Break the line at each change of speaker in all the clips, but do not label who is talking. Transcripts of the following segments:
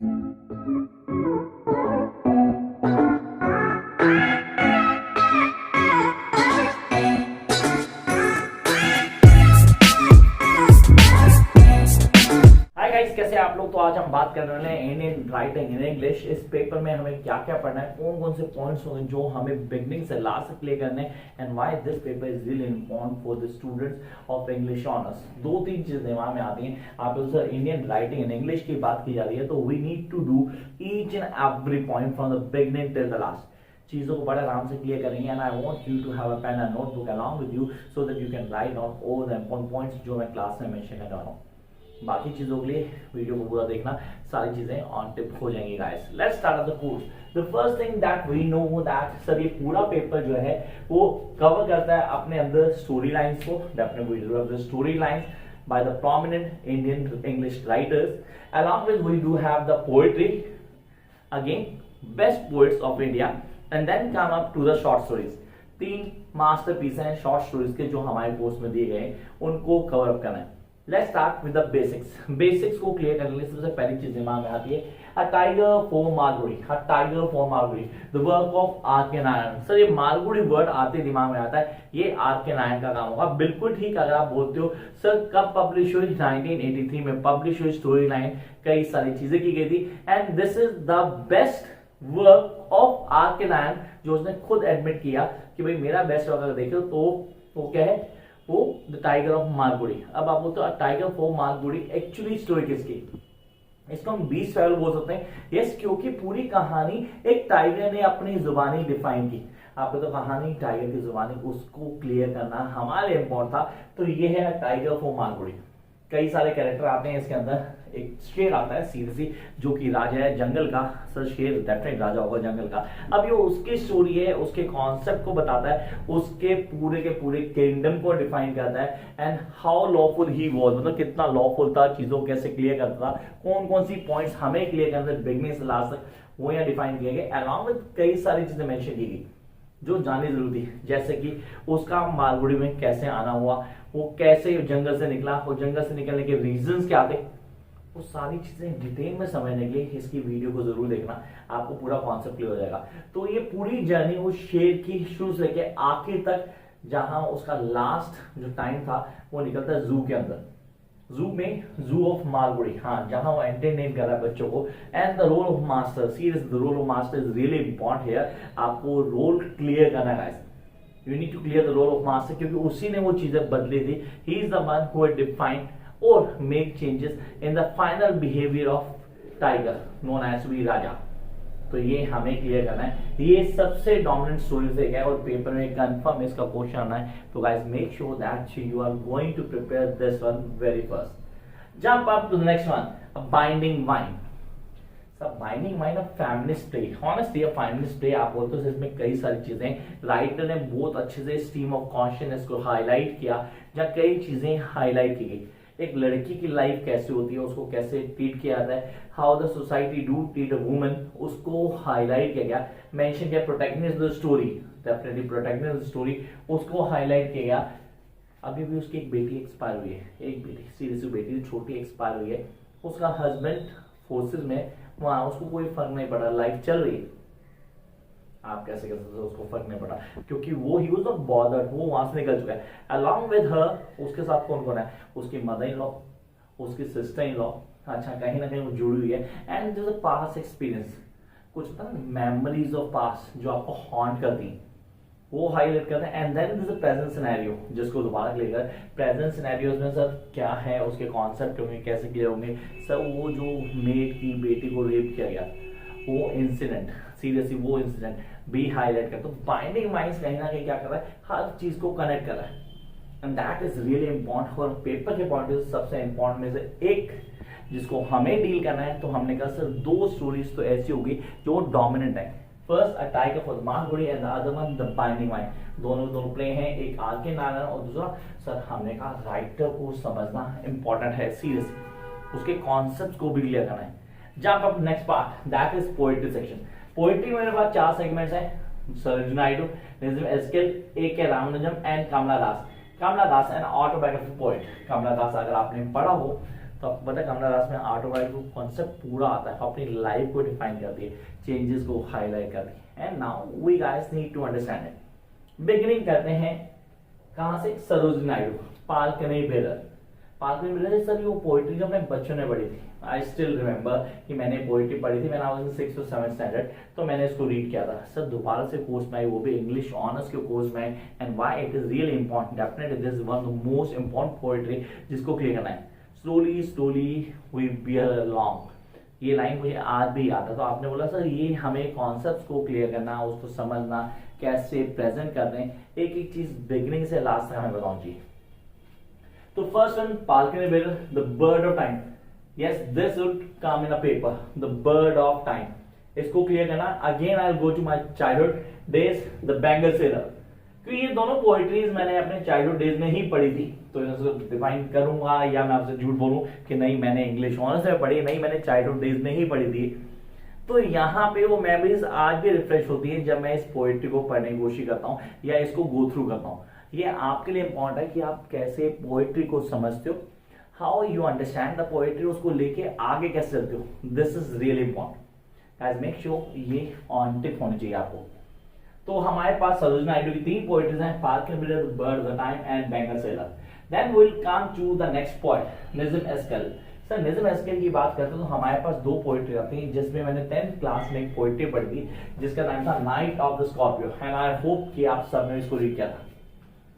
Hi guys, कैसे हैं आप लोग। तो आज हम बात कर रहे हैं इंडियन राइटिंग इन इंग्लिश। इस पेपर में हमें क्या क्या पढ़ना है, कौन कौन से पॉइंट्स होंगे जो हमें बिगनिंग से लास्ट तक क्लियर करने हैं, and why this paper is really important for the students of English honours. दो तीन चीजें दिमाग में आती हैं। आप sir Indian writing in English की बात की जा रही है, तो we need to do each and every point from the beginning till the last. चीजों को बड़े आराम से क्लियर करेंगे, and I want you to have a pen and notebook along with you so that you can write down all the important points जो मैं class में mention कर रहा हूँ। बाकी चीजों के लिए वीडियो को पूरा देखना, सारी चीजें ऑन टिप हो जाएंगी guys. Let's start the course. The first thing that we know that sir ये पूरा पेपर जो है वो कवर करता है अपने अंदर स्टोरी लाइंस को। Definitely we do have the story lines by the prominent Indian English writers. Along with we do have the poetry, again best poets of India, and then come up to the short stories. तीन masterpiece हैं short stories के जो हमारे course में दिए गए, उनको cover up करना है। Let's start with the basics. Basics को क्लियर करने के लिए सबसे पहली चीज दिमाग में आती है a tiger for Malgudi. A tiger for Malgudi, the work of R K Narayan. Sir ये मालगुडी वर्ड आते दिमाग में आता है, ये आर के नारायण का काम होगा। बिल्कुल ठीक। अगर आप बोलते हो सर कब पब्लिश हुई, 1983 में पब्लिश हुई स्टोरी लाइन, कई सारी चीजें की गई थी, and this is the best work of R K Narayan, जो उसने खुद एडमिट किया कि भाई मेरा बेस्ट वर्क अगर देखो तो वो क्या है, वो द टाइगर ऑफ मालगुडी। अब आप बोलते हो tiger for Malgudi, actually story किसकी, इसको हम बीस्ट ट्रैवल बोल सकते हैं। यस, क्योंकि पूरी कहानी एक टाइगर ने अपनी जुबानी डिफाइन की। आपको तो कहानी टाइगर की जुबानी, उसको क्लियर करना हमारे इम्पोर्टेंट था। तो ये है टाइगर फॉर मालगुडी। कई सारे कैरेक्टर आते हैं इसके अंदर। एक शेर आता है सीरियसली, जो कि राजा है जंगल का। सर शेर डेफिनेट राजा होगा जंगल का। अब ये उसकी स्टोरी है, उसके कॉन्सेप्ट को बताता है, उसके पूरे के पूरे किंगडम को डिफाइन करता है, and how lawful he was, मतलब कितना लॉफुल था, चीजों को कैसे क्लियर करता था, कौन कौन सी पॉइंट्स हमें क्लियर करना है बिगनिंग से लास्ट तक, वो यहाँ डिफाइन किए गए। अलॉन्ग विद कई सारी चीजें मेंशन की गई जो जाननी जरूरी थी, जैसे कि उसका मालगुडी में कैसे आना हुआ, वो कैसे जंगल से निकला, वो जंगल से निकलने के रीजंस क्या थे, वो सारी चीजें डिटेल में समझने के लिए इसकी वीडियो को जरूर देखना, आपको पूरा कॉन्सेप्ट क्लियर हो जाएगा। तो ये पूरी जर्नी उस शेर की शुरू से लेके आखिर तक, जहां उसका लास्ट जो टाइम था वो निकलता है जू के अंदर। जू में जू ऑफ मालगुडी, हाँ, जहां वो एंटरटेन कर रहा है बच्चों को। And the role of master, serious the role of master is really important here. आपको रोल क्लियर करना है guys, you need to clear the role of master, क्योंकि उसी ने वो चीजें बदली थी। He is the one who had defined और make changes in the final behaviour of tiger known as V Raja. तो ये हमें क्लियर करना है। ये सबसे डोमिनेंट स्टोरी से है और पेपर में कंफर्म इसका क्वेश्चन आना है। तो guys make sure that you are going to prepare this one very first. Jump up to the next one, a binding mind. सब binding mind a feminist play, honestly a feminist play आप बोलते हो। इसमें कई सारी चीजें writer ने बहुत अच्छे से स्ट्रीम ऑफ कॉन्शियसनेस को हाईलाइट किया, जहाँ कई चीजें हाईलाइट की गई। एक लड़की की लाइफ कैसे होती है, उसको कैसे ट्रीट किया जाता है, how the society do treat a woman, उसको हाईलाइट किया गया। मेंशन किया protagonist the story, definitely protagonist the story, उसको हाईलाइट किया गया। अभी भी उसकी एक बेटी एक्सपायर हुई है, एक बेटी सीरियसली बेटी छोटी एक्सपायर हुई है। उसका हस्बैंड फोर्सेज में, वहां उसको कोई फर्क नहीं पड़ा, लाइफ चल रही है। आप कैसे कह सकते हो उसको फर्क नहीं पड़ा, क्योंकि वो ही वाज नॉट बॉदर्ड, वो वहां से निकल चुका है। अलॉन्ग विद हर उसके साथ कौन कौन है, उसकी मदर इन लॉ, उसकी सिस्टर इन लॉ, अच्छा कहीं ना कहीं वो जुड़ी हुई है। And this a past experience, कुछ पता मेमोरीज ऑफ पास्ट जो आपको हॉन्ट करती हैं, वो हाईलाइट करते हैं। And then this a present scenario, जिसको दोबारा क्लियर कर। प्रेजेंट सिनेरियोज में सर क्या है, उसके कॉन्सेप्ट होंगे, कैसे क्लियर होंगे। सर वो जो मेड की बेटी को रेप किया गया, वो इंसिडेंट, सीरियसली वो इंसिडेंट भी हाईलाइट करता। तो बाइंडिंग माइंड्स कहीं ना कहीं क्या कर रहा है, हर चीज को कनेक्ट कर रहा है, and that is really important. और पेपर के पॉइंट ऑफ सबसे इंपॉर्टेंट में से एक जिसको हमें डील करना है, तो हमने कहा सर दो स्टोरीज तो ऐसी होगी जो डोमिनेंट है। First a tiger for Malgudi and the other one the binding mind. दोनों प्ले हैं, एक आर के नारायण और दूसरा सर हमने कहा राइटर को समझना इंपॉर्टेंट है, सीरियस उसके कॉन्सेप्ट को भी क्लियर करना है। Jump up next part, that is poetry section. Poetry में मेरे पास 4 सेगमेंट्स हैं, Sarojini Naidu, Nissim Ezekiel, A K. Ramanujan and Kamala Das. Kamala Das an autobiography poet. Kamala Das अगर आपने पढ़ा हो तो आपको पता है कमला दास में ऑटोबायोग्राफी कॉन्सेप्ट पूरा आता है, अपनी लाइफ को डिफाइन करती है, चेंजेस को हाईलाइट करती है। And now we guys need to understand it. Beginning करते हैं कहां से, Sarojini Naidu, palanquin bearer. Palanquin bearer sir वो पोइट्री जो अपने बच्चों ने पढ़ी थी, आई स्टिल रिमेंबर कि मैंने पोइट्री पढ़ी थी, मैंने आई वाज इन 6th और 7th स्टैंडर्ड, तो मैंने इसको रीड किया था सर, दोबारा से कोर्स में आई, वो भी इंग्लिश ऑनर्स के कोर्स में। And why it is really important, definitely this is one of the most important poetry जिसको क्लियर करना है। Slowly slowly we bear along, ये लाइन मुझे आज भी याद है। तो आपने बोला सर ये हमें कॉन्सेप्ट को क्लियर करना, उसको समझना, कैसे प्रेजेंट करते हैं, एक एक चीज बिगिनिंग से लास्ट तक हमें बताऊं जी। तो first one, palanquin bearer, the bird of time. Yes, this would come in a paper, the bird of time. इसको क्लियर करना, again I will go to my childhood days, the bangle seller. क्योंकि ये दोनों poetries मैंने अपने childhood days में ही पढ़ी थी, तो इसको डिफाइन करूंगा या मैं आपसे झूठ बोलूं कि नहीं मैंने इंग्लिश ऑनर्स में पढ़ी, नहीं मैंने चाइल्डहुड डेज में ही पढ़ी थी। तो यहाँ पे वो मेमोरीज आज भी रिफ्रेश होती है जब मैं इस पोएट्री को पढ़ने की कोशिश करता हूँ या इसको गो थ्रू करता हूँ। ये आपके लिए इंपॉर्टेंट है कि आप कैसे पोएट्री को समझते हो, how you understand the poetry, उसको लेके आगे कैसे चलते हो, this is really important. Guys make sure ये ऑन टिप होनी चाहिए आपको। तो हमारे पास सरोजिनी नायडू की 3 पोएट्रीज हैं, palanquin bearer, the bird of the time and bangle seller. Then we will come to the next point, Nissim Ezekiel. Sir Nissim Ezekiel की बात करते हैं तो हमारे पास 2 पोएट्री आती हैं, जिसमें मैंने 10th क्लास में एक पोएट्री पढ़ी थी जिसका नाम था night of the Scorpio, and I hope कि आप सबने इसको रीड किया था।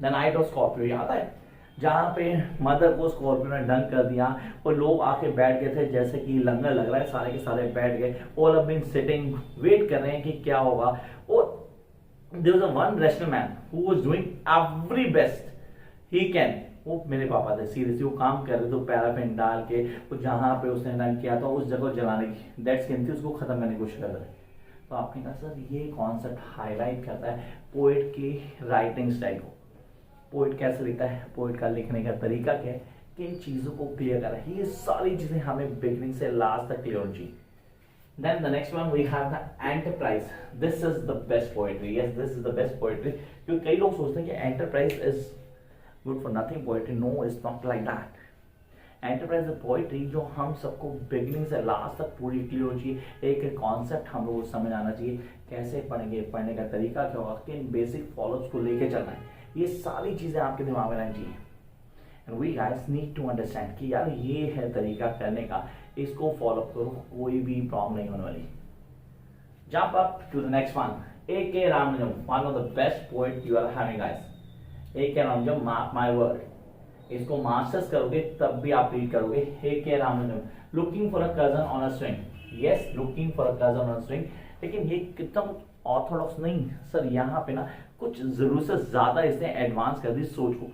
द नाइट ऑफ स्कॉर्पियो याद है, जहां पे मदर को स्कॉर्पियो ने डंक कर दिया और लोग आके बैठ गए थे, जैसे कि लंगर लग रहा है, सारे के सारे बैठ गए, all have been sitting, wait कर रहे हैं कि क्या होगा। और there was a one rational man who was doing every best he can, वो मेरे पापा थे, सीरियसली वो काम कर रहे थे पैराफिन डाल के, वो जहां पे उसने डंक किया था उस जगह जलाने की डेड स्किन थी, उसको खत्म करने की कोशिश कर रहे थे। तो आपने कहा सर ये कॉन्सेप्ट हाईलाइट करता है पोएट की राइटिंग स्टाइल को, पोएट कैसे लिखता है, पोएट का लिखने का तरीका क्या है, किन चीजों को क्लियर कर रहा है, ये सारी चीजें हमें बिगिनिंग से लास्ट तक क्लियर होनी चाहिए। Then the next one we have the Enterprise. This is the best poetry. Yes, this is the best poetry. क्योंकि कई लोग सोचते हैं कि Enterprise is good for nothing poetry. No, it's not like that. Enterprise is poetry जो हम सबको beginning से last तक पूरी क्लियर होनी चाहिए, एक एक कॉन्सेप्ट हम लोग को समझ आना चाहिए, कैसे पढ़ेंगे, पढ़ने का तरीका क्या होगा, किन बेसिक फॉलोअप्स को लेके चलना है, ये सारी चीजें आपके दिमाग में रहनी चाहिए। And we guys need to understand कि यार ये है तरीका करने का, इसको फॉलो करो, कोई भी प्रॉब्लम नहीं होने वाली। Jump up to the next one, A K. Ramanujan, one of the best poet you are having guys. A K. Ramanujan, mark my word, इसको मास्टर्स करोगे तब भी आप रीड करोगे। A K. Ramanujan, looking for a cousin on a string. Yes, looking for a cousin on a string, लेकिन ये कितना Orthodox नहीं सर, यहाँ पे ना कुछ जरूरत से ज्यादा इसने एडवांस कर दी सोच को।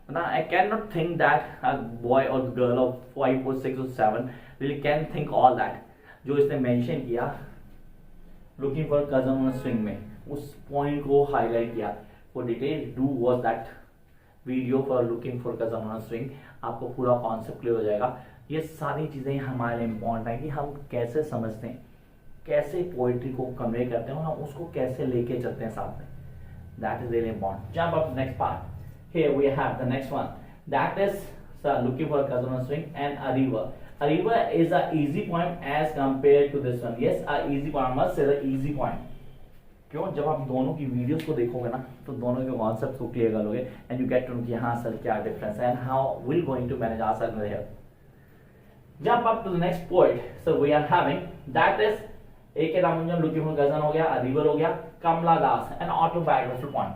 Now I cannot think that a boy or girl of 5 or 6 or 7 really can think all that जो इसने मेंशन किया looking for cousin on a string में, उस पॉइंट को हाईलाइट किया। For detail do watch that video for looking for cousin on a string, आपको पूरा concept clear हो जाएगा। ये सारी चीजें हमारे लिए इम्पोर्टेंट है कि हम कैसे समझते हैं, कैसे पोइट्री को कन्वे करते हैं और हम उसको कैसे लेके चलते हैं साथ में, that is really important. Jump up next part, here we have the next one, that is looking for a cousin on a string and a river. A river is a easy point as compared to this one. Yes, a easy point, I must say the easy point. क्यों, जब आप दोनों की videos को देखोगे ना तो दोनों के कॉन्सेप्ट को क्लियर करोगे and you get to know कि हाँ सर क्या डिफरेंस है and how will going to manage our here. Jump up to the next point, so we are having that is A K. Ramanujan, looking for cousin हो गया, a river हो गया, Kamala Das an autobiographical point.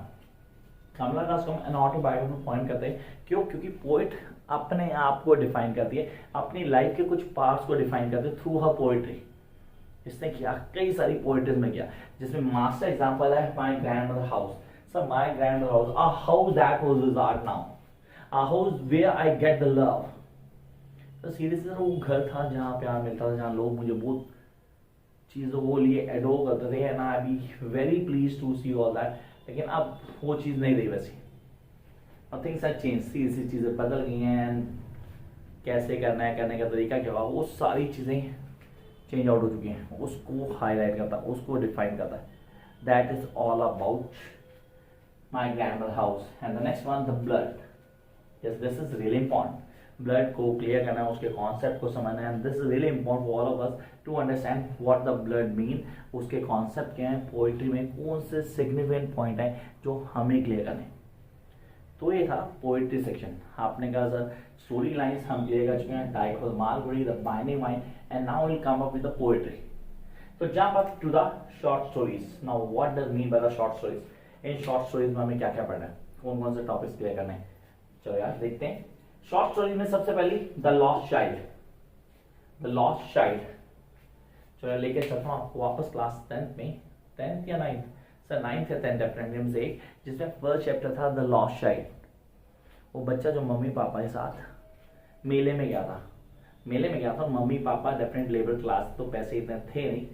Kamala Das को an autobiographical point करते हैं, क्यों, क्योंकि poet अपने आप को डिफाइन करती है, अपनी लाइफ के कुछ पार्ट्स को डिफाइन करती है थ्रू हर पोइट्री। इसने किया कई सारी पोइट्रीज में किया, जिसमें मास्टर एग्जांपल है my grandmother house. Sir my grandmother house, a house that was resort now, a house where I get the love. तो सीरियसली सर वो घर था जहाँ प्यार मिलता था, जहाँ लोग मुझे बहुत चीजों को लिए एडोर करते थे and I be very please to see all that. लेकिन अब वो चीज नहीं रही वैसी, और थिंग्स आर चेंज, सीरियसली चीजें बदल गई हैं, कैसे करना है, करने का तरीका क्या होगा, वो सारी चीजें चेंज आउट हो चुकी हैं। उसको हाईलाइट करता है, उसको डिफाइन करता है, that is all about my grandmother house. And the next one, the blood. Yes, this is really important. Blood को क्लियर करना है, उसके कॉन्सेप्ट को समझना है। And this is really important for all of us to understand what the blood mean, उसके concept क्या है, पोइट्री में कौन से सिग्निफिकेंट पॉइंट है जो हमें क्लियर करने। तो ये था पोइट्री सेक्शन। आपने कहा सर स्टोरी लाइन्स हम क्लियर कर चुके हैं, dichotomy, Malgudi, the binding mind, and now will come up with the poetry. तो jump up to the short stories. Now what does mean by the short stories? इन short stories में हमें क्या क्या पढ़ना है, कौन कौन से टॉपिक्स क्लियर करने हैं, चलो यार देखते हैं। शॉर्ट स्टोरीज में सबसे पहली the lost child. The lost child, चलो लेके चलता हूँ आपको वापस क्लास 10th में, 10th या 9th, सर 9th या 10th डेफिनेटली से, जिसमें फर्स्ट चैप्टर था द लॉस्ट चाइल्ड। वो बच्चा जो मम्मी पापा के साथ मेले में गया था, मेले में गया था, mummy papa definite labour class, तो पैसे इतने थे नहीं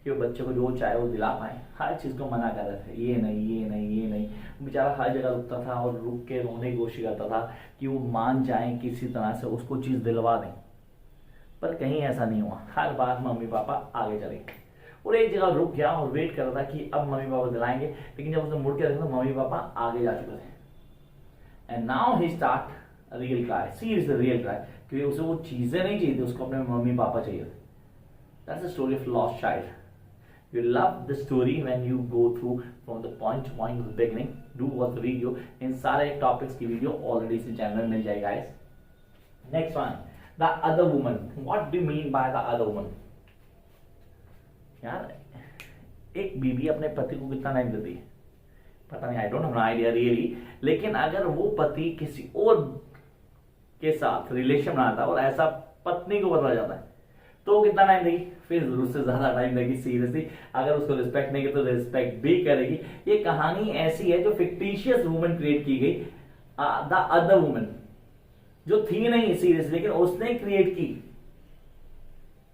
कि वो बच्चे को जो चाहे वो दिला पाए, हर चीज़ को मना कर रहे थे, ये नहीं ये नहीं ये नहीं। बेचारा हर जगह रुकता था और रुक के रोने की कोशिश करता था कि वो मान जाए किसी तरह से उसको चीज़ दिलवा दें, पर कहीं ऐसा नहीं हुआ। हर बार मम्मी पापा आगे चले गए और एक जगह रुक गया और वेट कर रहा था कि अब मम्मी पापा दिलाएंगे, लेकिन जब उसने मुड़ के देखा तो मम्मी पापा आगे जा चुके थे। And now he start real try, serious real try, क्योंकि उसे वो चीज़ें नहीं चाहिए थी, उसको अपने मम्मी पापा चाहिए थे। That's the story of lost child. You love the story when you go through from the point to point of the beginning. Do watch the video. इन सारे टॉपिक्स की वीडियो ऑलरेडी इस channel में मिल जाएगा guys. Next one, the other woman. What do you mean by the other woman? यार एक बीवी अपने पति को कितना टाइम देती है पता नहीं, I don't have an idea really. लेकिन अगर वो पति किसी और के साथ रिलेशन बनाता है और ऐसा पत्नी को पता जाता है तो कितना टाइम देगी, फिर जरूर से ज्यादा टाइम देगी। सीरियसली अगर उसको रिस्पेक्ट नहीं की तो रिस्पेक्ट भी करेगी। ये कहानी ऐसी है जो फिक्टिशियस वुमन क्रिएट की गई, द अदर वुमन, जो थी नहीं सीरियस, लेकिन उसने क्रिएट की।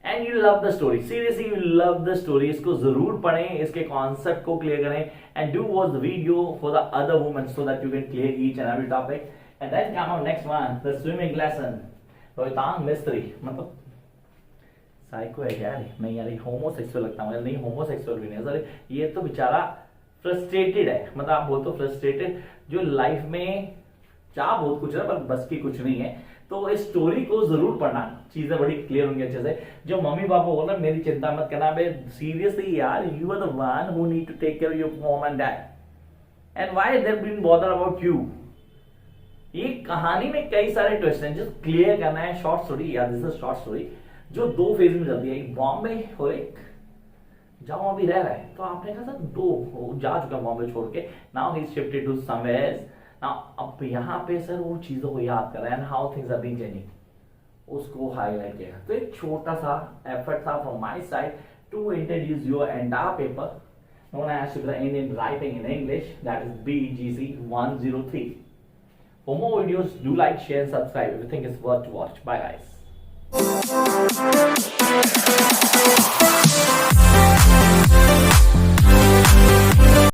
And you love the story, seriously you love the story. इसको जरूर पढ़ें, इसके कॉन्सेप्ट को क्लियर करें, and do watch the video for the other woman so that you can clear each and every topic. And then come on next one, the swimming lesson. Rohinton Mistry, मतलब psycho है क्या यार, नहीं यार होमोसेक्सुअल लगता है, नहीं होमोसेक्सुअल भी नहीं सर, ये तो बेचारा फ्रस्ट्रेटेड है, मतलब आप बोलते हो फ्रस्ट्रेटेड, जो लाइफ में चाह बहुत कुछ है पर बस की कुछ नहीं है। तो इस स्टोरी को जरूर पढ़ना, चीजें बड़ी क्लियर होंगी अच्छे से। जो मम्मी पापा बोल रहे हैं मेरी चिंता मत करना बे, सीरियसली यार you are the one who need to take care of your mom and dad and why they have been bother about you. ये कहानी में कई सारे ट्विस्ट हैं जो क्लियर करना है। शॉर्ट स्टोरी यार, दिस इज शॉर्ट स्टोरी जो दो फेज में चलती है, एक बॉम्बे और एक जहां अभी रह रहा है। तो आपने कहा सर दो जा चुका बॉम्बे छोड़ के, now he shifted to somewhere else. Now अब यहाँ पे सर वो चीजों को याद कर रहा है and how things are being changing, उसको हाईलाइट किया। तो एक छोटा सा एफर्ट था from my side to introduce your entire paper known as Indian Writing in English, that is BGC 103. For more videos, do like, share, and subscribe if you think it's worth to watch. Bye guys.